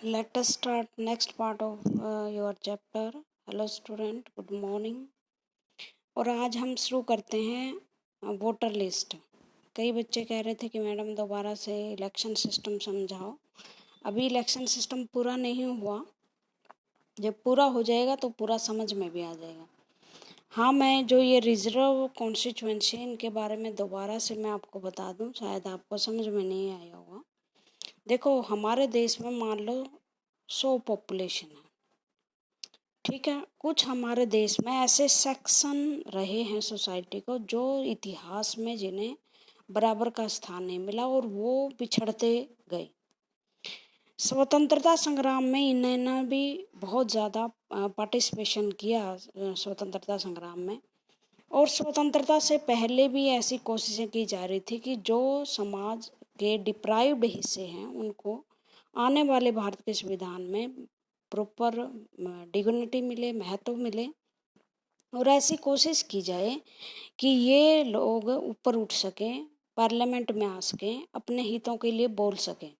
Let us start next part of your chapter. Hello student, good morning. और आज हम शुरू करते हैं वोटर लिस्ट। कई बच्चे कह रहे थे कि मैडम दोबारा से इलेक्शन सिस्टम समझाओ। अभी इलेक्शन सिस्टम पूरा नहीं हुआ, जब पूरा हो जाएगा तो पूरा समझ में भी आ जाएगा। हाँ, मैं जो ये रिजर्व कॉन्स्टिट्यूएंसी इनके बारे में दोबारा से मैं आपको बता दूं, शायद आपको समझ में नहीं आया होगा। देखो, हमारे देश में मान लो 100 पॉपुलेशन है, ठीक है। कुछ हमारे देश में ऐसे सेक्शन रहे हैं सोसाइटी को जो इतिहास में जिन्हें बराबर का स्थान नहीं मिला और वो पिछड़ते गए। स्वतंत्रता संग्राम में इन्होंने भी बहुत ज़्यादा पार्टिसिपेशन किया स्वतंत्रता संग्राम में। और स्वतंत्रता से पहले भी ऐसी कोशिशें की जा रही थी कि जो समाज के डिप्राइव्ड हिस्से हैं उनको आने वाले भारत के संविधान में प्रॉपर डिग्निटी मिले, महत्व मिले, और ऐसी कोशिश की जाए कि ये लोग ऊपर उठ सकें, पार्लियामेंट में आ सकें, अपने हितों के लिए बोल सकें।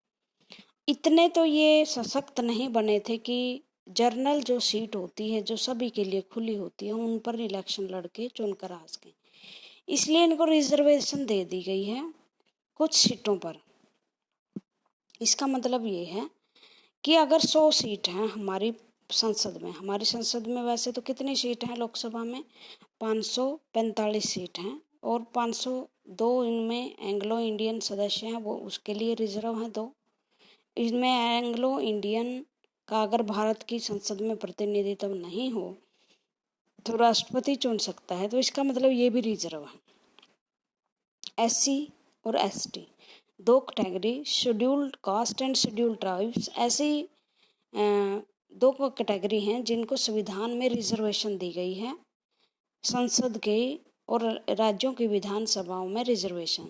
इतने तो ये सशक्त नहीं बने थे कि जर्नल जो सीट होती है, जो सभी के लिए खुली होती है, उन पर इलेक्शन लड़के चुनकर आ सकें। इसलिए इनको रिजर्वेशन दे दी गई है कुछ सीटों पर। इसका मतलब ये है कि अगर 100 सीट हैं हमारी संसद में वैसे तो कितनी सीट हैं लोकसभा में? 545 सीट हैं, और 502 इनमें एंग्लो इंडियन सदस्य हैं, वो उसके लिए रिजर्व हैं 2। इसमें एंग्लो इंडियन का अगर भारत की संसद में प्रतिनिधित्व नहीं हो तो राष्ट्रपति चुन सकता है, तो इसका मतलब ये भी रिजर्व है। SC और ST 2 category, scheduled caste and scheduled tribes, ऐसी 2 कैटेगरी हैं जिनको संविधान में रिजर्वेशन दी गई है। संसद के और राज्यों की विधानसभाओं में रिजर्वेशन।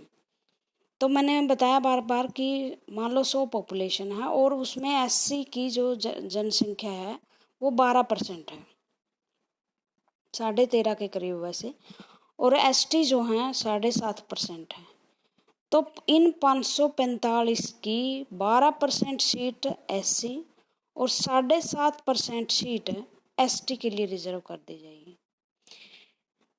तो मैंने बताया बार बार कि मान लो 100 पॉपुलेशन है और उसमें SC की जो जनसंख्या है वो 12% है, 13.5 के करीब वैसे, और ST जो हैं 7.5% है। तो इन 545 की 12% सीट SC और 7.5% सीट ST के लिए रिजर्व कर दी जाएगी।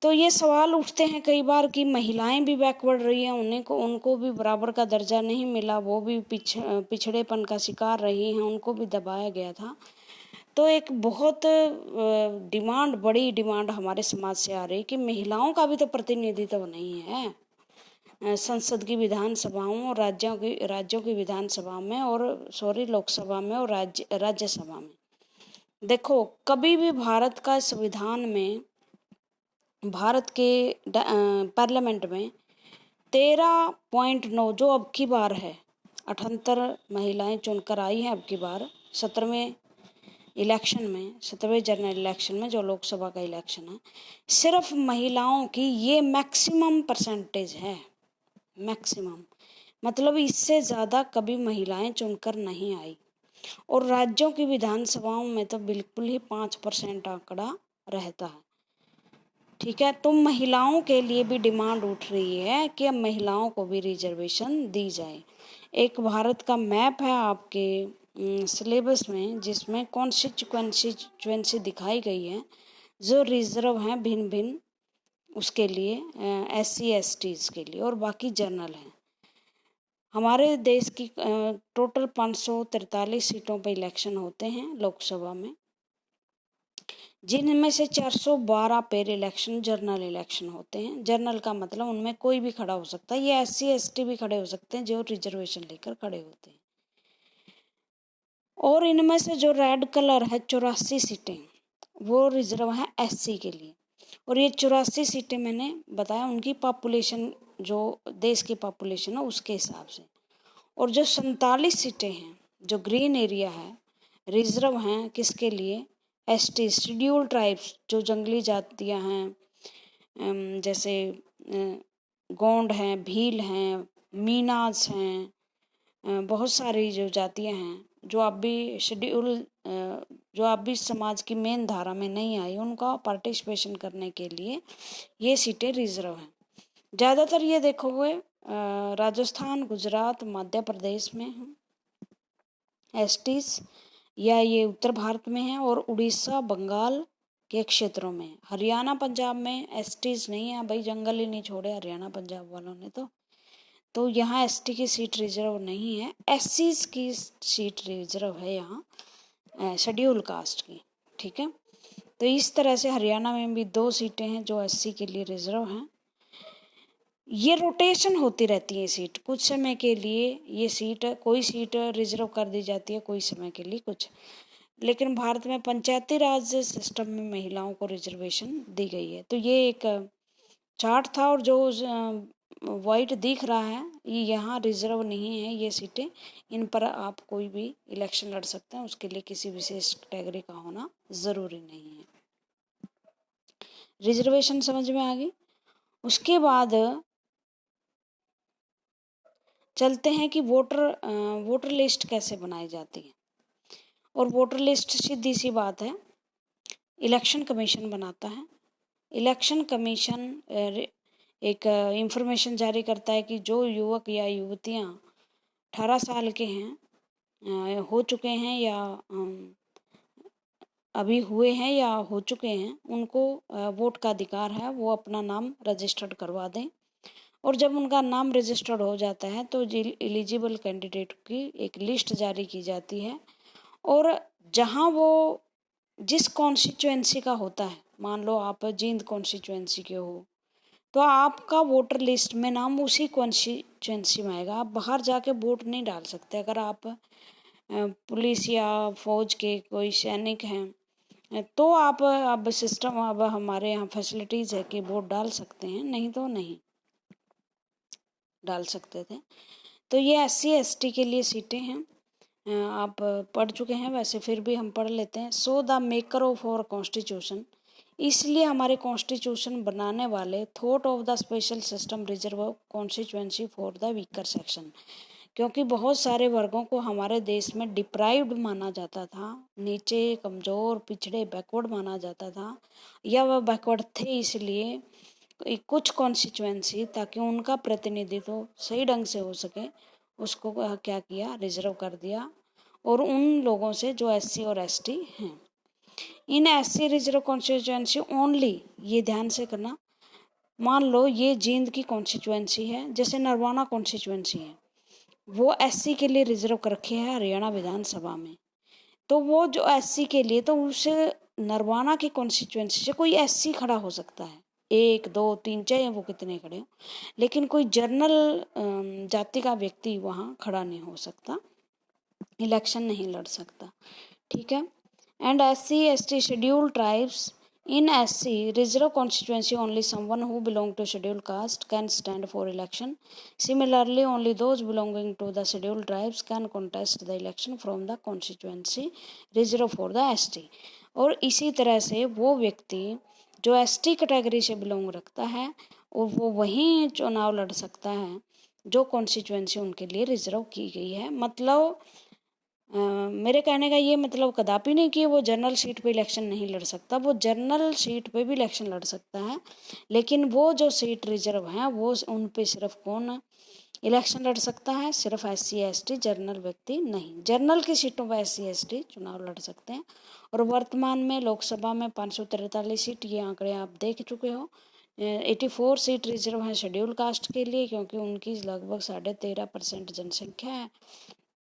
तो ये सवाल उठते हैं कई बार कि महिलाएं भी बैकवर्ड रही हैं, उनको भी बराबर का दर्जा नहीं मिला, वो भी पिछड़ेपन का शिकार रही हैं, उनको भी दबाया गया था। तो एक बहुत बड़ी डिमांड हमारे समाज से आ रही कि महिलाओं का भी तो प्रतिनिधित्व नहीं है संसद की विधानसभाओं और राज्यों की विधानसभा में, और लोकसभा में और राज्यसभा में। देखो, कभी भी भारत का संविधान में, भारत के पार्लियामेंट में 13.9 जो अब की बार है, 78 महिलाएं चुनकर आई हैं अब की बार 17वें इलेक्शन में, 17वें जनरल इलेक्शन में जो लोकसभा का इलेक्शन है, सिर्फ महिलाओं की ये मैक्सिमम परसेंटेज है। मैक्सिमम मतलब इससे ज़्यादा कभी महिलाएं चुनकर नहीं आई। और राज्यों की विधानसभाओं में तो बिल्कुल ही 5% आंकड़ा रहता है, ठीक है। तो महिलाओं के लिए भी डिमांड उठ रही है कि अब महिलाओं को भी रिजर्वेशन दी जाए। एक भारत का मैप है आपके सिलेबस में जिसमें कॉन्स्टिट्यूएंसी दिखाई गई है जो रिजर्व हैं भिन्न भिन्न उसके लिए, SC STs के लिए, और बाकी जनरल हैं। हमारे देश की टोटल 543 सीटों पर इलेक्शन होते हैं लोकसभा में, जिनमें से 412 पेर इलेक्शन जनरल इलेक्शन होते हैं। जनरल का मतलब उनमें कोई भी खड़ा हो सकता है, ये SC ST भी खड़े हो सकते हैं जो रिजर्वेशन लेकर खड़े होते हैं। और इनमें से जो रेड कलर है 84 सीटें वो रिजर्व है SC के लिए। और ये 84 सीटें मैंने बताया उनकी पॉपुलेशन, जो देश की पॉपुलेशन है उसके हिसाब से। और जो 47 सीटें हैं जो ग्रीन एरिया है, रिजर्व हैं किसके लिए? ST शेड्यूल ट्राइब्स, जो जंगली जातियां हैं, जैसे गोंड हैं, भील हैं, मीनाज हैं, बहुत सारी जो जातियां हैं जो अब भी समाज की मेन धारा में नहीं आई, उनका पार्टिसिपेशन करने के लिए ये सीटें रिजर्व हैं। ज़्यादातर ये देखोगे राजस्थान, गुजरात, मध्य प्रदेश में हैं। एसटीज, या ये उत्तर भारत में है, और उड़ीसा बंगाल के क्षेत्रों में। हरियाणा पंजाब में एसटीज नहीं है भाई, जंगल ही नहीं छोड़े हरियाणा पंजाब वालों ने तो यहाँ एसटी की सीट रिजर्व नहीं है, एससीज की सीट रिजर्व है यहाँ शेड्यूल कास्ट की। ठीक है, तो इस तरह से हरियाणा में भी 2 सीटें हैं जो एससी के लिए रिजर्व हैं। ये रोटेशन होती रहती है सीट, कुछ समय के लिए ये सीट, कोई सीट रिजर्व कर दी जाती है कोई समय के लिए कुछ। लेकिन भारत में पंचायती राज सिस्टम में महिलाओं को रिजर्वेशन दी गई है। तो ये एक चार्ट था, और जो वाइट दिख रहा है ये यहाँ रिजर्व नहीं है ये सीटें, इन पर आप कोई भी इलेक्शन लड़ सकते हैं, उसके लिए किसी विशेष कैटेगरी का होना ज़रूरी नहीं है। रिजर्वेशन समझ में आ गई। उसके बाद चलते हैं कि वोटर लिस्ट कैसे बनाई जाती है। और वोटर लिस्ट सीधी सी बात है, इलेक्शन कमीशन बनाता है। इलेक्शन कमीशन एक इंफॉर्मेशन जारी करता है कि जो युवक या युवतियां 18 साल के हैं, हो चुके हैं या अभी हुए हैं या हो चुके हैं, उनको वोट का अधिकार है, वो अपना नाम रजिस्टर्ड करवा दें। और जब उनका नाम रजिस्टर्ड हो जाता है तो एलिजिबल कैंडिडेट की एक लिस्ट जारी की जाती है, और जहां वो जिस कॉन्स्टिट्यूएंसी का होता है, मान लो आप जींद कॉन्स्टिट्यूएंसी के हो, तो आपका वोटर लिस्ट में नाम उसी कॉन्स्टिट्यूएंसी में आएगा। आप बाहर जाके वोट नहीं डाल सकते। अगर आप पुलिस या फौज के कोई सैनिक हैं तो आप अब सिस्टम, अब हमारे यहाँ फैसिलिटीज़ है कि वोट डाल सकते हैं, नहीं तो नहीं डाल सकते थे। तो ये SC ST के लिए सीटें हैं। आप पढ़ चुके हैं वैसे, फिर भी हम पढ़ लेते हैं। So the maker of our constitution, इसलिए हमारे कॉन्स्टिट्यूशन बनाने वाले thought of the special system reserve constituency for the weaker section, क्योंकि बहुत सारे वर्गों को हमारे देश में डिप्राइव्ड माना जाता था, नीचे, कमज़ोर, पिछड़े, बैकवर्ड माना जाता था, या वह बैकवर्ड थे, इसलिए कुछ कॉन्स्टिट्यूएंसी, ताकि उनका प्रतिनिधित्व सही ढंग से हो सके, उसको क्या किया, रिजर्व कर दिया। और उन लोगों से जो SC और ST हैं, इन SC रिजर्व कॉन्स्टिट्यूएंसी ओनली, ये ध्यान से करना, मान लो ये जींद की कॉन्स्टिट्यूएंसी है, जैसे नरवाना कॉन्स्टिट्यूएंसी है, वो SC के लिए रिजर्व कर रखे है हरियाणा विधानसभा में। तो वो जो SC के लिए, तो उसे नरवाना की कॉन्स्टिट्यूएंसी से कोई SC खड़ा हो सकता है, 1 2 3 चाहे वो कितने खड़े हो, लेकिन कोई जनरल जाति का व्यक्ति वहाँ खड़ा नहीं हो सकता, इलेक्शन नहीं लड़ सकता। ठीक है। And SC ST scheduled tribes, in SC reserve constituency only someone who belong to scheduled caste can stand for election. Similarly, only those belonging to the scheduled tribes can contest the election from the constituency reserved for the ST. और इसी तरह से वो व्यक्ति जो ST category से belong रखता है, और वो वहीं चुनाव लड़ सकता है जो कॉन्स्टिट्यूएंसी उनके लिए रिजर्व की गई है। मतलब मेरे कहने का ये मतलब कदापि नहीं कि वो जनरल सीट पे इलेक्शन नहीं लड़ सकता, वो जनरल सीट पे भी इलेक्शन लड़ सकता है, लेकिन वो जो सीट रिजर्व हैं वो उन पे सिर्फ कौन इलेक्शन लड़ सकता है, सिर्फ SC ST, जनरल व्यक्ति नहीं। जनरल की सीटों पर SC ST चुनाव लड़ सकते हैं। और वर्तमान में लोकसभा में 543 सीट, ये आंकड़े आप देख चुके हो। 84 सीट रिजर्व है शेड्यूल कास्ट के लिए, क्योंकि उनकी लगभग 13.5% जनसंख्या है।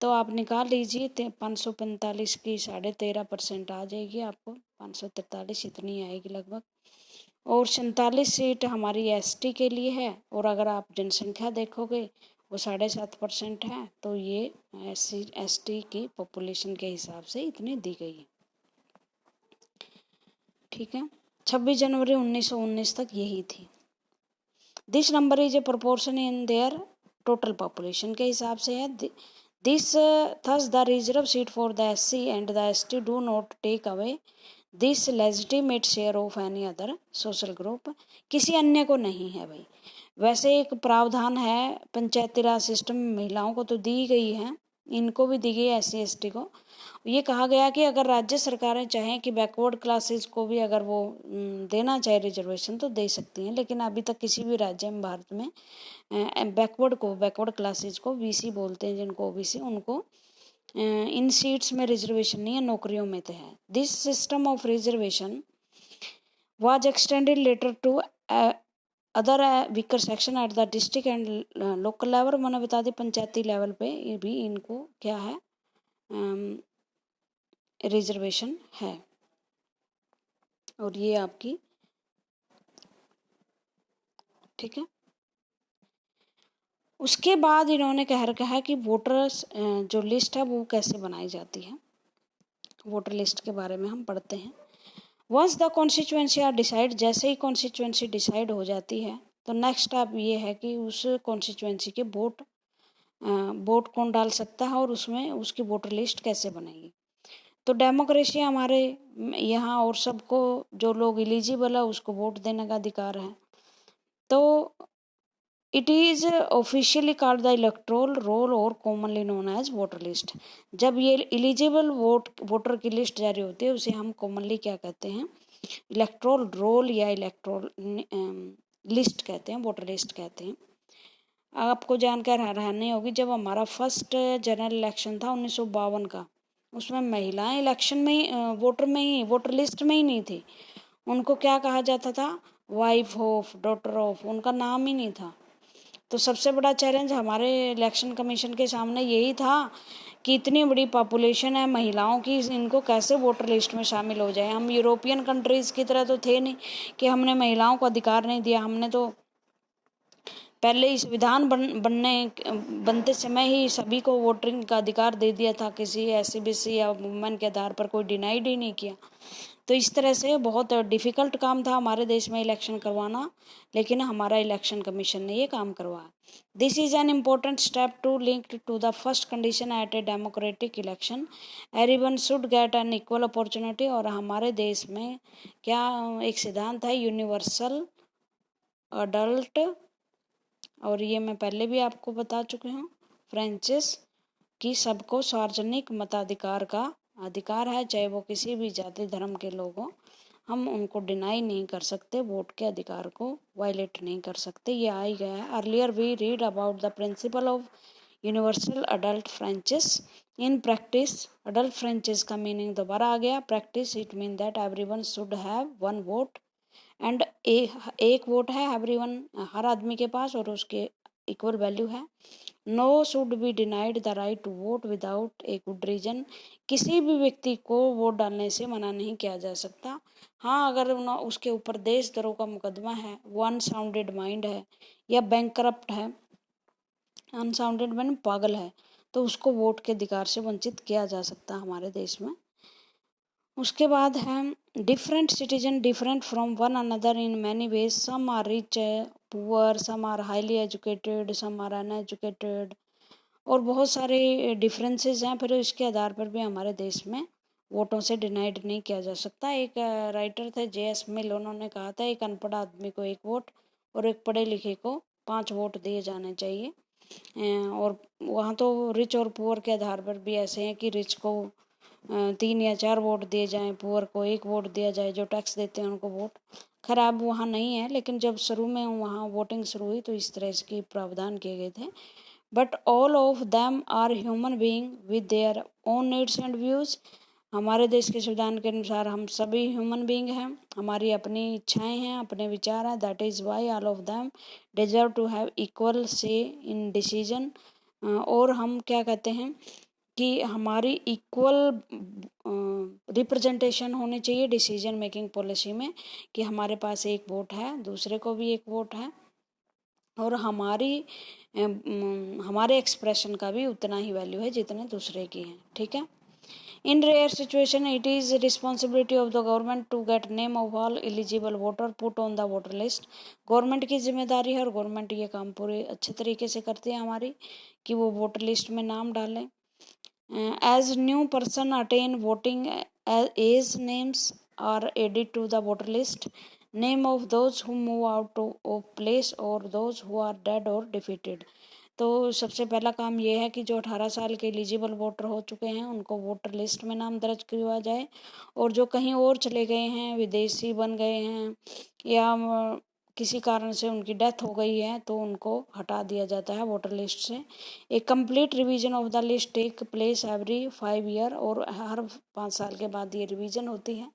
तो आप निकाल लीजिए, 545 की 13.5% आ जाएगी आपको, 543 इतनी आएगी लगभग। और 47 सीट हमारी ST के लिए है, और अगर आप जनसंख्या देखोगे वो 7.5% है, तो ये SC ST की पॉपुलेशन के हिसाब से इतनी दी गई है। ठीक है। 26 जनवरी 1919 तक यही थी। This number is a proportion in their total population के हिसाब से है। Thus the reserve seat for the SC and the ST do not take away this legitimate share of any other social group. किसी अन्य को नहीं है भाई। वैसे एक प्रावधान है पंचायती राज सिस्टम में, महिलाओं को तो दी गई है, इनको भी दी गई है SC ST को। ये कहा गया कि अगर राज्य सरकारें चाहें कि बैकवर्ड क्लासेस को भी अगर वो देना चाहे रिजर्वेशन तो दे सकती हैं, लेकिन अभी तक किसी भी राज्य में भारत में बैकवर्ड क्लासेज को BC बोलते हैं, जिनको OBC, उनको इन सीट्स में रिजर्वेशन नहीं है, नौकरियों में तो है। This system of reservation was extended later to other weaker section at the district and local level. मैंने बता दी पंचायती लेवल पे ये भी इनको क्या है, रिजर्वेशन है। और ये आपकी ठीक है। उसके बाद इन्होंने कहा कि वोटर्स जो लिस्ट है वो कैसे बनाई जाती है। वोटर लिस्ट के बारे में हम पढ़ते हैं। Once the constituency are decide, जैसे ही कॉन्स्टिट्यूएंसी डिसाइड हो जाती है तो नेक्स्ट स्टेप ये है कि उस कॉन्स्टिट्यूएंसी के वोट कौन डाल सकता है और उसमें उसकी वोटर लिस्ट कैसे बनेगी। तो डेमोक्रेसी हमारे यहाँ और सबको जो लोग एलिजिबल है उसको वोट देने का अधिकार है। तो it is officially called the electoral roll और commonly known as voter list. जब ये एलिजिबल वोटर की लिस्ट जारी होती है उसे हम कॉमनली क्या कहते हैं, इलेक्टोरल रोल या इलेक्टोरल लिस्ट कहते हैं, वोटर लिस्ट कहते हैं। आपको जानकर हैरानी होगी, जब हमारा फर्स्ट जनरल इलेक्शन था 1952 का, उसमें महिलाएं इलेक्शन में ही वोटर लिस्ट में ही नहीं थी। उनको क्या कहा जाता था, वाइफ ऑफ, डॉटर ऑफ, उनका नाम ही नहीं था। तो सबसे बड़ा चैलेंज हमारे इलेक्शन कमीशन के सामने यही था कि इतनी बड़ी पॉपुलेशन है महिलाओं की, इनको कैसे वोटर लिस्ट में शामिल हो जाए। हम यूरोपियन कंट्रीज़ की तरह तो थे नहीं कि हमने महिलाओं को अधिकार नहीं दिया। हमने तो पहले ही संविधान बनते समय ही सभी को वोटिंग का अधिकार दे दिया था, किसी एससी बीसी या वुमेन के आधार पर कोई डिनाइड ही नहीं किया। तो इस तरह से बहुत डिफ़िकल्ट काम था हमारे देश में इलेक्शन करवाना, लेकिन हमारा इलेक्शन कमीशन ने ये काम करवाया। This is an important step to link to the first condition at a democratic election, everyone should get an equal opportunity. और हमारे देश में क्या एक सिद्धांत है, यूनिवर्सल अडल्ट, और ये मैं पहले भी आपको बता चुकी हूँ, फ्रेंचिस, कि सबको सार्वजनिक मताधिकार का अधिकार है, चाहे वो किसी भी जाति धर्म के लोग हों। हम उनको डिनाई नहीं कर सकते, वोट के अधिकार को वायलेट नहीं कर सकते, ये आ ही गया है। Earlier we read about the principle of universal adult franchise. In practice, adult franchise का मीनिंग दोबारा आ गया। Practice it mean that everyone should have one vote and एक वोट है एवरीवन, हर आदमी के पास, और उसके इक्वल वैल्यू है। No should be denied the right to vote without a good reason. किसी भी व्यक्ति को वोट डालने से मना नहीं किया जा सकता। हाँ, अगर उसके ऊपर देशद्रोह का मुकदमा है, वो अनसाउंडेड माइंड है या बैंकरप्ट है, अनसाउंडेड माइंड पागल है, तो उसको वोट के अधिकार से वंचित किया जा सकता है हमारे देश में। उसके बाद है different citizen different from one another in many ways, some are rich poor, some are highly educated, some are uneducated, और बहुत सारे डिफरेंसेस हैं। फिर इसके आधार पर भी हमारे देश में वोटों से डिनाइड नहीं किया जा सकता। एक राइटर थे J.S. मिल, उन्होंने कहा था एक अनपढ़ आदमी को एक वोट और एक पढ़े लिखे को 5 वोट दिए जाने चाहिए। और वहाँ तो रिच और पुअर के आधार पर भी ऐसे हैं कि रिच को 3 या 4 वोट दिए जाएं, पुअर को 1 वोट दिया जाए, जो टैक्स देते हैं उनको वोट। खराब वहाँ नहीं है, लेकिन जब शुरू में वहाँ वोटिंग शुरू हुई तो इस तरह के प्रावधान किए गए थे। But all of them are human being with their own needs and views. हमारे देश के संविधान के अनुसार हम सभी ह्यूमन बीइंग हैं, हमारी अपनी इच्छाएं हैं, अपने विचार हैं। That is why all of them deserve to have equal say in decision. और हम क्या कहते हैं कि हमारी इक्वल रिप्रेजेंटेशन होनी चाहिए डिसीजन मेकिंग पॉलिसी में, कि हमारे पास एक वोट है, दूसरे को भी एक वोट है, और हमारे एक्सप्रेशन का भी उतना ही वैल्यू है जितने दूसरे की है। ठीक है। In rare situation it is responsibility of the government to get name of all eligible voter put on the voter list. Government की जिम्मेदारी है और गवर्नमेंट ये काम पूरे अच्छे तरीके से करती है हमारी, कि वो वोटर लिस्ट में नाम डालें। As new person attain voting age, names are added to the voter list. Name of those who move out of place or those who are dead or defeated. तो सबसे पहला काम ये है कि जो 18 साल के एलिजिबल वोटर हो चुके हैं उनको वोटर लिस्ट में नाम दर्ज करवाया जाए, और जो कहीं और चले गए हैं, विदेशी बन गए हैं या किसी कारण से उनकी डेथ हो गई है तो उनको हटा दिया जाता है वोटर लिस्ट से। A complete revision of the list take place every 5 year, और हर 5 साल के बाद ये रिवीजन होती है।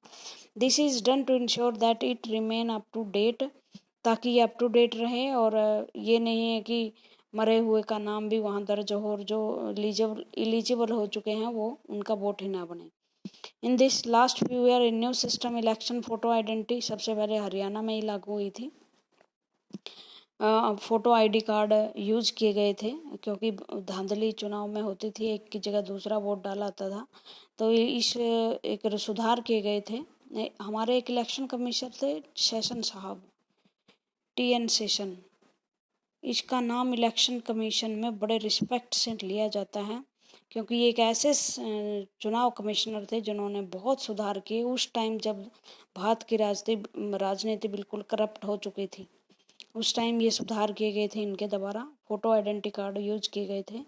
This is done to ensure that it remain up to date, ताकि ये अप टू डेट रहे, और ये नहीं है कि मरे हुए का नाम भी वहाँ दर्ज हो और जो एलिजिबल हो चुके हैं वो उनका वोट ही ना बने। In this last few year in new system election photo identity सबसे पहले हरियाणा में ही लागू हुई थी। फोटो आईडी कार्ड यूज किए गए थे, क्योंकि धांधली चुनाव में होती थी, एक की जगह दूसरा वोट डाला आता था, तो इस एक सुधार किए गए थे। हमारे एक इलेक्शन कमीशनर थे सेशन साहब, TN सेशन। इसका नाम इलेक्शन कमीशन में बड़े रिस्पेक्ट से लिया जाता है, क्योंकि ये एक ऐसे चुनाव कमिश्नर थे जिन्होंने बहुत सुधार किए उस टाइम जब भारत की राजनीति बिल्कुल करप्ट हो चुकी थी। उस टाइम ये सुधार किए गए थे, इनके द्वारा फोटो आइडेंटिटी कार्ड यूज किए गए थे।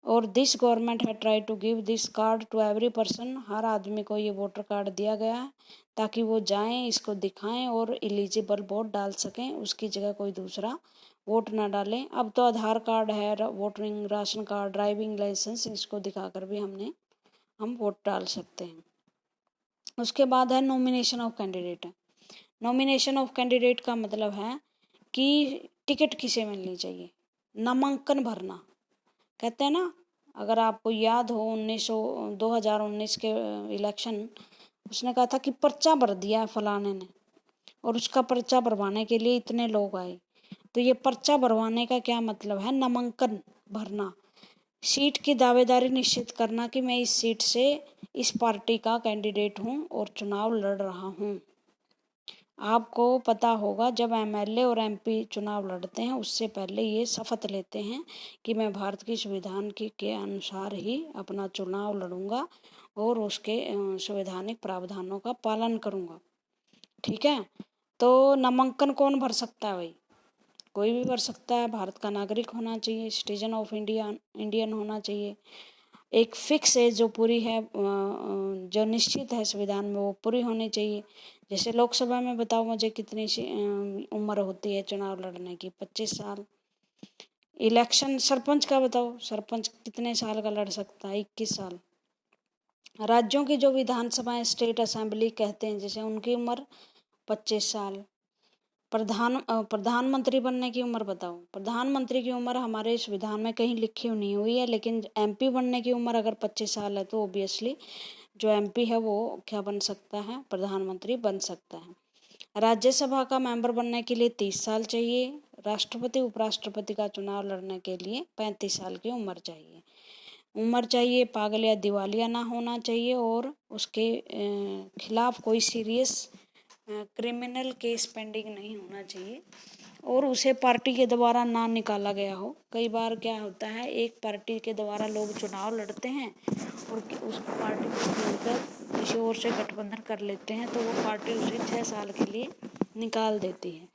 और दिस गवर्नमेंट है try to give this card to every person, हर आदमी को ये वोटर कार्ड दिया गया है ताकि वो जाएं, इसको दिखाएं और एलिजिबल वोट डाल सकें, उसकी जगह कोई दूसरा वोट ना डालें। अब तो आधार कार्ड है, voting ration card, driving licence, इसको दिखाकर भी हम वोट डाल सकते हैं। उसके बाद है nomination of candidate. Nomination of candidate का मतलब है कि टिकट किसे मिलनी चाहिए, नामांकन भरना। कहते हैं ना, अगर आपको याद हो 2019 के इलेक्शन, उसने कहा था कि पर्चा भर दिया फलाने ने और उसका पर्चा भरवाने के लिए इतने लोग आए। तो ये पर्चा भरवाने का क्या मतलब है, नामांकन भरना, सीट की दावेदारी निश्चित करना कि मैं इस सीट से इस पार्टी का कैंडिडेट हूँ और चुनाव लड़ रहा हूँ। आपको पता होगा जब MLA और MP चुनाव लड़ते हैं उससे पहले ये शपथ लेते हैं कि मैं भारत की संविधान के अनुसार ही अपना चुनाव लड़ूंगा और उसके संवैधानिक प्रावधानों का पालन करूंगा। ठीक है, तो नामांकन कौन भर सकता है भाई? कोई भी भर सकता है, भारत का नागरिक होना चाहिए, सिटीजन ऑफ इंडियन होना चाहिए, एक फिक्स एज जो पूरी है, जो निश्चित है संविधान में, वो पूरी होनी चाहिए। जैसे लोकसभा में बताओ मुझे कितनी उम्र होती है चुनाव लड़ने की? 25 साल। इलेक्शन सरपंच का बताओ, सरपंच कितने साल का लड़ सकता है? 21 साल। राज्यों की जो विधानसभाएं, स्टेट असेंबली कहते हैं जैसे, उनकी उम्र 25 साल। प्रधानमंत्री बनने की उम्र बताओ। प्रधानमंत्री की उम्र हमारे संविधान में कहीं लिखी नहीं हुई है, लेकिन MP बनने की उम्र अगर 25 साल है तो ओबियसली जो MP है वो क्या बन सकता है? प्रधानमंत्री बन सकता है। राज्यसभा का मेंबर बनने के लिए 30 साल चाहिए। राष्ट्रपति उपराष्ट्रपति का चुनाव लड़ने के लिए 35 साल की उम्र चाहिए। पागल या दिवालिया ना होना चाहिए और उसके खिलाफ कोई सीरियस क्रिमिनल केस पेंडिंग नहीं होना चाहिए और उसे पार्टी के द्वारा ना निकाला गया हो। कई बार क्या होता है, एक पार्टी के द्वारा लोग चुनाव लड़ते हैं और उस पार्टी को छोड़कर किसी और से गठबंधन कर लेते हैं, तो वो पार्टी उसे 6 साल के लिए निकाल देती है,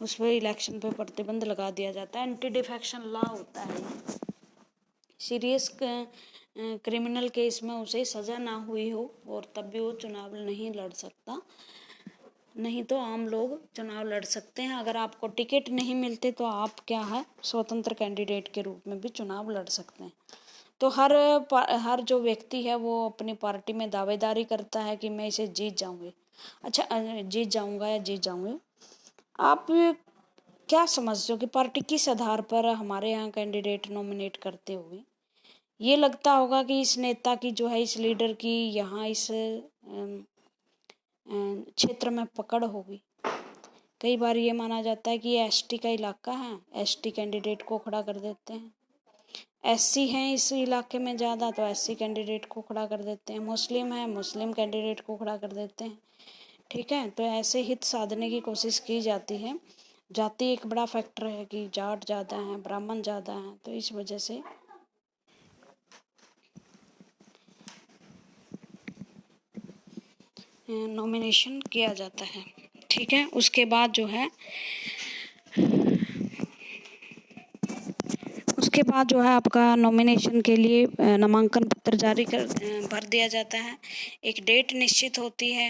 उस पर इलेक्शन पे प्रतिबंध लगा दिया जाता है। एंटी डिफेक्शन लॉ होता है। सीरियस क्रिमिनल केस में उसे सज़ा ना हुई हो और तब भी वो चुनाव नहीं लड़ सकता। नहीं तो आम लोग चुनाव लड़ सकते हैं। अगर आपको टिकट नहीं मिलते तो आप क्या है, स्वतंत्र कैंडिडेट के रूप में भी चुनाव लड़ सकते हैं। तो हर जो व्यक्ति है वो अपनी पार्टी में दावेदारी करता है कि मैं इसे जीत जाऊंगी। अच्छा, जीत जाऊंगा या जीत जाऊंगी। आप क्या समझते हो कि पार्टी किस आधार पर हमारे यहाँ कैंडिडेट नॉमिनेट करते हुए? ये लगता होगा कि इस नेता की जो है, इस लीडर की यहाँ इस क्षेत्र में पकड़ होगी। कई बार ये माना जाता है कि ये ST का इलाका है, ST कैंडिडेट को खड़ा कर देते हैं। SC हैं इस इलाके में ज़्यादा, तो SC कैंडिडेट को खड़ा कर देते हैं। मुस्लिम है, मुस्लिम कैंडिडेट को खड़ा कर देते हैं। ठीक है, तो ऐसे हित साधने की कोशिश की जाती है। जाति एक बड़ा फैक्टर है कि जाट ज़्यादा हैं, ब्राह्मण ज़्यादा हैं, तो इस वजह से नॉमिनेशन किया जाता है। ठीक है, उसके बाद जो है आपका नॉमिनेशन के लिए नामांकन पत्र जारी भर दिया जाता है। एक डेट निश्चित होती है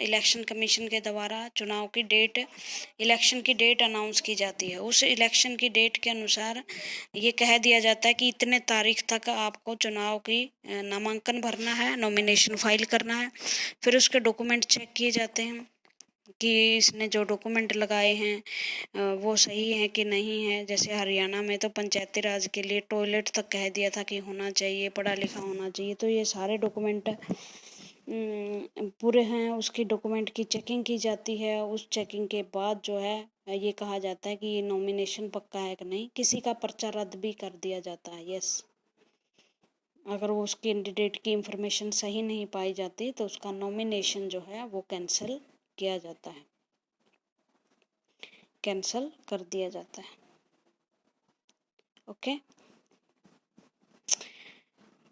इलेक्शन कमीशन के द्वारा, चुनाव की डेट, इलेक्शन की डेट अनाउंस की जाती है। उस इलेक्शन की डेट के अनुसार ये कह दिया जाता है कि इतने तारीख तक आपको चुनाव की नामांकन भरना है, नॉमिनेशन फाइल करना है। फिर उसके डॉक्यूमेंट चेक किए जाते हैं कि इसने जो डॉक्यूमेंट लगाए हैं वो सही है कि नहीं है। जैसे हरियाणा में तो पंचायती राज के लिए टॉयलेट तक कह दिया था कि होना चाहिए, पढ़ा लिखा होना चाहिए। तो ये सारे डॉक्यूमेंट पूरे हैं, उसकी डॉक्यूमेंट की चेकिंग की जाती है। उस चेकिंग के बाद जो है ये कहा जाता है कि ये नॉमिनेशन पक्का है कि नहीं। किसी का पर्चा रद्द भी कर दिया जाता है, यस। अगर वो उस कैंडिडेट की इंफॉर्मेशन सही नहीं पाई जाती तो उसका नॉमिनेशन जो है वो कैंसिल किया जाता है, कैंसिल कर दिया जाता है। ओके,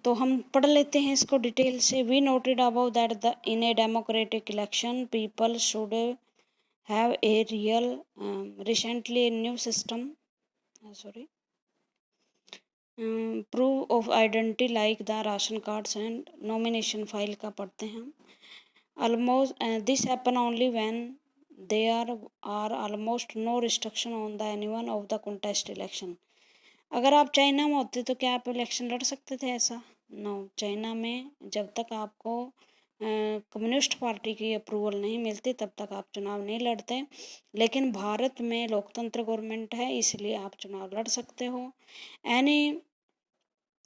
तो हम पढ़ लेते हैं इसको डिटेल से। We noted about that the in a democratic election people should have a real recently new system proof of identity like the ration cards and nomination file का पढ़ते हैं हम। Almost this happen only when there are almost no restriction on the anyone of the contest election। अगर आप China में होते तो क्या आप इलेक्शन लड़ सकते थे? ऐसा नो। चाइना में जब तक आपको कम्युनिस्ट पार्टी की अप्रूवल नहीं मिलती तब तक आप चुनाव नहीं लड़ते। लेकिन भारत में लोकतंत्र गवर्नमेंट है, इसलिए आप चुनाव लड़ सकते हो। Any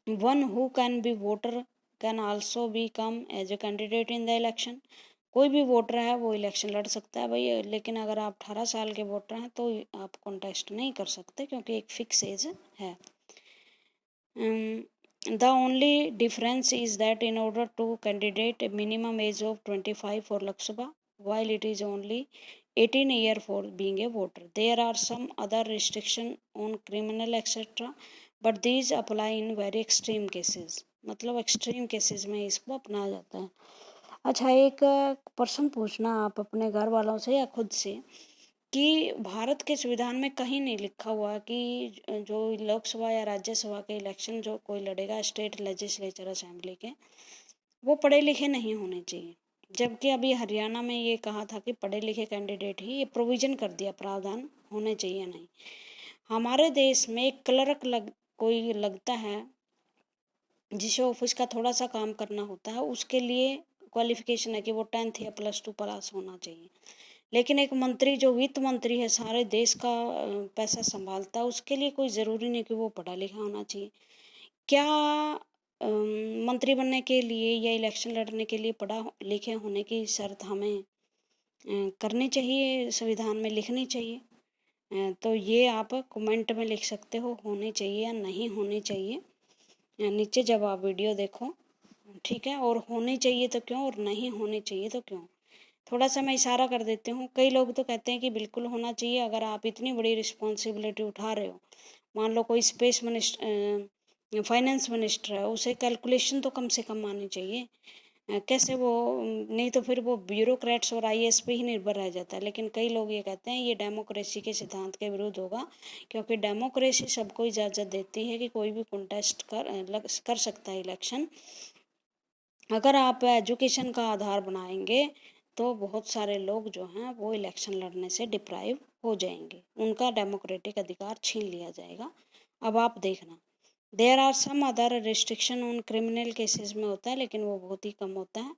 one who can be voter can also become as a candidate in the election. कोई भी वोटर है वो इलेक्शन लड़ सकता है भाई, लेकिन अगर आप 18 साल के वोटर हैं तो आप कॉन्टेस्ट नहीं कर सकते क्योंकि एक फिक्स एज है। The only difference is that in order to candidate minimum age of 25 for Lok Sabha while it is only 18 year for being a voter. There are some other restriction on criminal etc. but these apply in very extreme cases। मतलब extreme cases में इसको अपनाया जाता है। अच्छा, एक प्रश्न पूछना आप अपने घर वालों से या खुद से कि भारत के संविधान में कहीं नहीं लिखा हुआ कि जो लोकसभा या राज्यसभा के इलेक्शन जो कोई लड़ेगा स्टेट लेजिस्लेचर असेंबली के, वो पढ़े लिखे नहीं होने चाहिए। जबकि अभी हरियाणा में ये कहा था कि पढ़े लिखे कैंडिडेट ही, ये प्रोविजन कर दिया, प्रावधान होने चाहिए नहीं। हमारे देश में एक क्लर्क कोई लगता है जिसे ऑफिस का थोड़ा सा काम करना होता है, उसके लिए क्वालिफिकेशन है कि वो 10th या +2 पास होना चाहिए। लेकिन एक मंत्री जो वित्त मंत्री है, सारे देश का पैसा संभालता है, उसके लिए कोई ज़रूरी नहीं कि वो पढ़ा लिखा होना चाहिए। क्या मंत्री बनने के लिए या इलेक्शन लड़ने के लिए पढ़ा लिखे होने की शर्त हमें करनी चाहिए, संविधान में लिखनी चाहिए? तो ये आप कमेंट में लिख सकते हो, होनी चाहिए या नहीं होनी चाहिए। नीचे जब आप वीडियो देखो, ठीक है। और होनी चाहिए तो क्यों, और नहीं होनी चाहिए तो क्यों। थोड़ा सा मैं इशारा कर देती हूँ। कई लोग तो कहते हैं कि बिल्कुल होना चाहिए। अगर आप इतनी बड़ी रिस्पॉन्सिबिलिटी उठा रहे हो, मान लो कोई स्पेस मिनिस्टर, फाइनेंस मिनिस्टर है, उसे कैलकुलेशन तो कम से कम आनी चाहिए। कैसे वो, नहीं तो फिर वो ब्यूरोक्रेट्स और आईएएस पे ही निर्भर रह जाता है। लेकिन कई लोग ये कहते हैं ये डेमोक्रेसी के सिद्धांत के विरुद्ध होगा, क्योंकि डेमोक्रेसी सबको इजाज़त देती है कि कोई भी कंटेस्ट कर सकता है इलेक्शन। अगर आप एजुकेशन का आधार बनाएंगे तो बहुत सारे लोग जो हैं वो इलेक्शन लड़ने से डिप्राइव हो जाएंगे, उनका डेमोक्रेटिक अधिकार छीन लिया जाएगा। अब आप देखना, there are some other restriction on criminal cases में होता है, लेकिन वो बहुत ही कम होता है।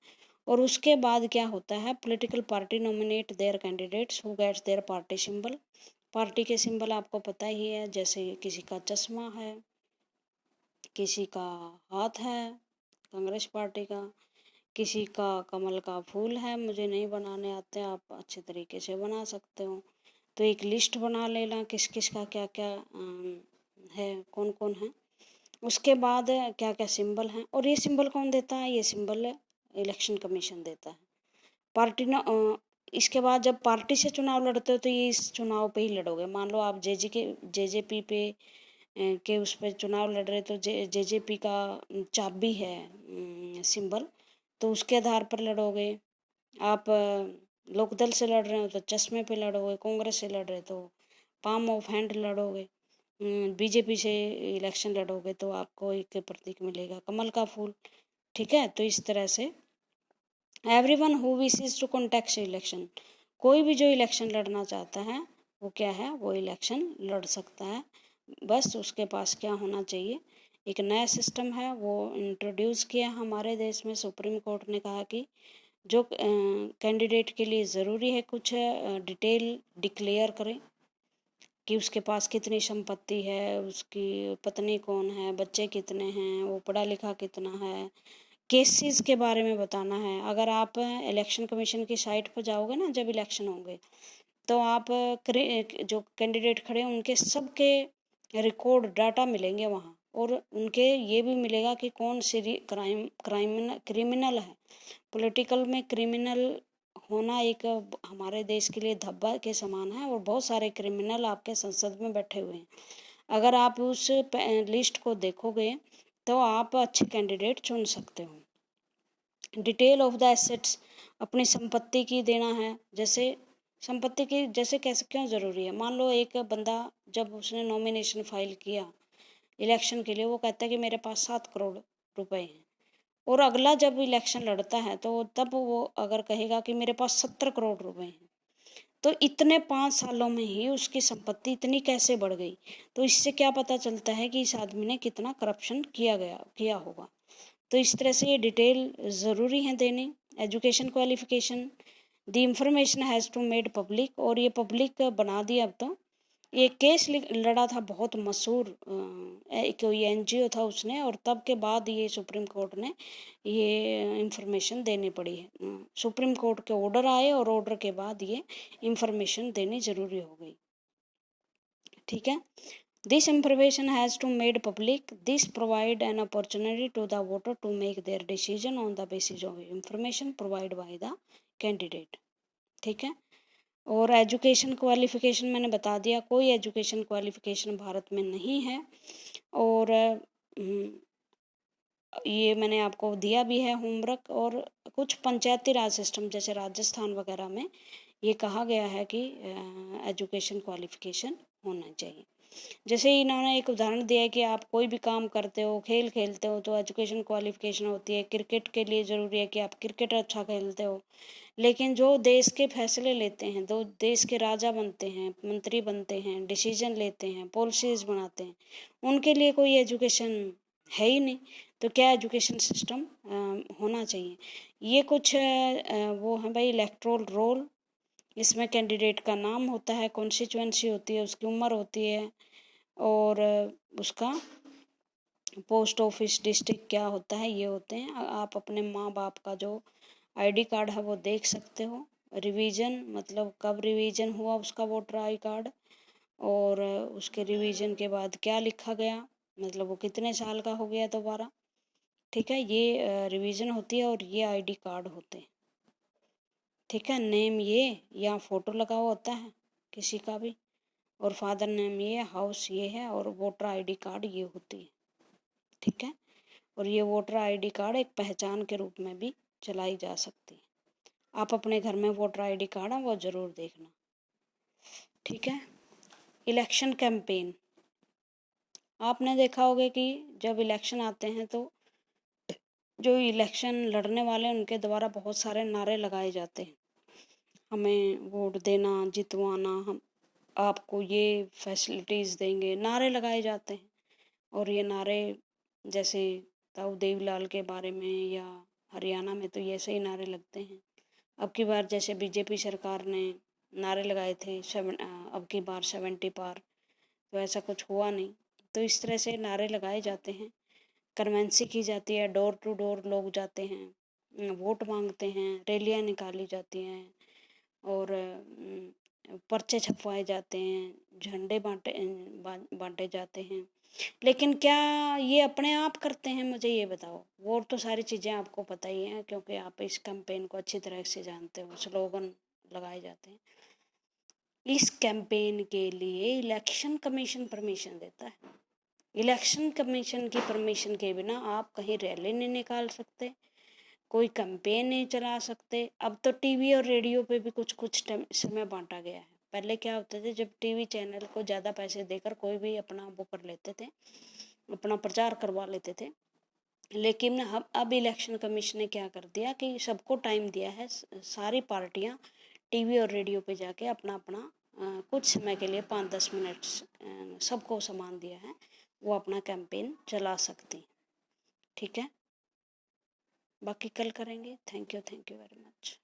और उसके बाद क्या होता है, political party nominate their candidates who gets their party symbol. Party के सिंबल आपको पता ही है, जैसे किसी का चश्मा है, किसी का हाथ है कांग्रेस पार्टी का, किसी का कमल का फूल है। मुझे नहीं बनाने आते, आप अच्छे तरीके से बना सकते हो। तो एक लिस्ट बना लेना किस किस का क्या क्या है, कौन कौन है। उसके बाद क्या क्या सिंबल हैं, और ये सिंबल कौन देता है, ये सिंबल इलेक्शन कमीशन देता है। पार्टी ना इसके बाद जब पार्टी से चुनाव लड़ते हो तो ये इस चुनाव पे ही लड़ोगे। मान लो आप जेजेपी पे के उस पर चुनाव लड़ रहे तो जेजेपी का चाबी है सिंबल, तो उसके आधार पर लड़ोगे। आप लोकदल से लड़ रहे हो तो चश्मे पे लड़ोगे, कांग्रेस से लड़ रहे तो पाम ऑफ हैंड लड़ोगे। बीजेपी से इलेक्शन लड़ोगे तो आपको एक प्रतीक मिलेगा कमल का फूल, ठीक है। तो इस तरह से everyone who wishes to contest election, कोई भी जो इलेक्शन लड़ना चाहता है वो क्या है, वो इलेक्शन लड़ सकता है। बस उसके पास क्या होना चाहिए, एक नया सिस्टम है वो इंट्रोड्यूस किया हमारे देश में। सुप्रीम कोर्ट ने कहा कि जो कैंडिडेट के लिए ज़रूरी है कुछ डिटेल डिक्लेयर करें कि उसके पास कितनी संपत्ति है, उसकी पत्नी कौन है, बच्चे कितने हैं, वो पढ़ा लिखा कितना है, केसेस के बारे में बताना है। अगर आप इलेक्शन कमीशन की साइट पर जाओगे ना जब इलेक्शन होंगे, तो आप जो कैंडिडेट खड़े हैं उनके सबके रिकॉर्ड डाटा मिलेंगे वहाँ, और उनके ये भी मिलेगा कि कौन सी क्रिमिनल है। पॉलिटिकल में क्रिमिनल होना एक हमारे देश के लिए धब्बा के समान है, और बहुत सारे क्रिमिनल आपके संसद में बैठे हुए हैं। अगर आप उस लिस्ट को देखोगे तो आप अच्छे कैंडिडेट चुन सकते हो। डिटेल ऑफ द एसेट्स, अपनी संपत्ति की देना है। जैसे संपत्ति की जैसे कैसे क्यों ज़रूरी है, मान लो एक बंदा जब उसने नॉमिनेशन फाइल किया इलेक्शन के लिए, वो कहता है कि मेरे पास 7 करोड़ रुपए हैं, और अगला जब इलेक्शन लड़ता है तो तब वो अगर कहेगा कि मेरे पास 70 करोड़ रुपए हैं, तो इतने 5 सालों में ही उसकी संपत्ति इतनी कैसे बढ़ गई। तो इससे क्या पता चलता है कि इस आदमी ने कितना करप्शन किया होगा। तो इस तरह से ये डिटेल ज़रूरी है देनी। Education qualification, the information has to made public, और ये पब्लिक बना दिया। अब तो ये केस लड़ा था बहुत मशहूर, कोई एनजीओ था उसने, और तब के बाद ये सुप्रीम कोर्ट ने ये इंफॉर्मेशन देनी पड़ी है। सुप्रीम कोर्ट के ऑर्डर आए और ऑर्डर के बाद ये इंफॉर्मेशन देनी ज़रूरी हो गई, ठीक है। This information has to made public, this provide an opportunity to the voter to make their decision on the basis of information provide by the candidate, ठीक है। और एजुकेशन क्वालिफिकेशन मैंने बता दिया, कोई एजुकेशन क्वालिफिकेशन भारत में नहीं है। और ये मैंने आपको दिया भी है होमवर्क। और कुछ पंचायती राज सिस्टम जैसे राजस्थान वगैरह में ये कहा गया है कि एजुकेशन क्वालिफिकेशन होना चाहिए। जैसे इन्होंने एक उदाहरण दिया है कि आप कोई भी काम करते हो, खेल खेलते हो, तो एजुकेशन क्वालिफिकेशन होती है। क्रिकेट के लिए ज़रूरी है कि आप क्रिकेट अच्छा खेलते हो। लेकिन जो देश के फैसले लेते हैं, जो देश के राजा बनते हैं, मंत्री बनते हैं, डिसीजन लेते हैं, पॉलिसीज बनाते हैं, उनके लिए कोई एजुकेशन है ही नहीं। तो क्या एजुकेशन सिस्टम होना चाहिए। ये कुछ वो है भाई, इलेक्टोरल रोल, इसमें कैंडिडेट का नाम होता है, कॉन्स्टिट्यूएंसी होती है, उसकी उम्र होती है, और उसका पोस्ट ऑफिस डिस्ट्रिक्ट क्या होता है, ये होते हैं। आप अपने माँ बाप का जो आईडी कार्ड है वो देख सकते हो। रिवीजन मतलब कब रिवीजन हुआ उसका वोटर आई कार्ड, और उसके रिवीजन के बाद क्या लिखा गया, मतलब वो कितने साल का हो गया दोबारा, ठीक है। ये रिवीजन होती है, और ये आईडी कार्ड होते हैं, ठीक है। नेम ये, यहाँ फ़ोटो लगा हुआ होता है किसी का भी, और फादर नेम ये, हाउस ये है, और वोटर आईडी कार्ड ये होती है, ठीक है। और ये वोटर आईडी कार्ड एक पहचान के रूप में भी चलाई जा सकती है। आप अपने घर में वोटर आईडी कार्ड है वो ज़रूर देखना, ठीक है। इलेक्शन कैंपेन, आपने देखा होगा कि जब इलेक्शन आते हैं तो जो इलेक्शन लड़ने वाले हैं उनके द्वारा बहुत सारे नारे लगाए जाते हैं। हमें वोट देना, जितवाना, हम आपको ये फैसिलिटीज़ देंगे, नारे लगाए जाते हैं। और ये नारे जैसे ताऊ देवीलाल के बारे में, या हरियाणा में तो ऐसे ही नारे लगते हैं। अब की बार जैसे बीजेपी सरकार ने नारे लगाए थे अब की बार 70 पार, तो ऐसा कुछ हुआ नहीं। तो इस तरह से नारे लगाए जाते हैं, करवेंसी की जाती है, डोर टू डोर लोग जाते हैं, वोट मांगते हैं, रैलियाँ निकाली जाती हैं, और पर्चे छपवाए जाते हैं, झंडे बांटे जाते हैं। लेकिन क्या ये अपने आप करते हैं, मुझे ये बताओ। वो तो सारी चीज़ें आपको पता ही हैं क्योंकि आप इस कैंपेन को अच्छी तरह से जानते हो, स्लोगन लगाए जाते हैं। इस कैंपेन के लिए इलेक्शन कमीशन परमिशन देता है। इलेक्शन कमीशन की परमिशन के बिना आप कहीं रैली नहीं निकाल सकते, कोई कैंपेन नहीं चला सकते। अब तो टीवी और रेडियो पे भी कुछ कुछ समय बांटा गया है, पहले क्या होते थे, जब टीवी चैनल को ज़्यादा पैसे देकर कोई भी अपना वो कर लेते थे, अपना प्रचार करवा लेते थे। लेकिन अब इलेक्शन कमीशन ने क्या कर दिया कि सबको टाइम दिया है, सारी पार्टियां टीवी और रेडियो पे जाके अपना अपना कुछ समय के लिए 5-10 मिनट सबको समान दिया है, वो अपना कैंपेन चला सकती। ठीक है, बाकी कल करेंगे। Thank you very much.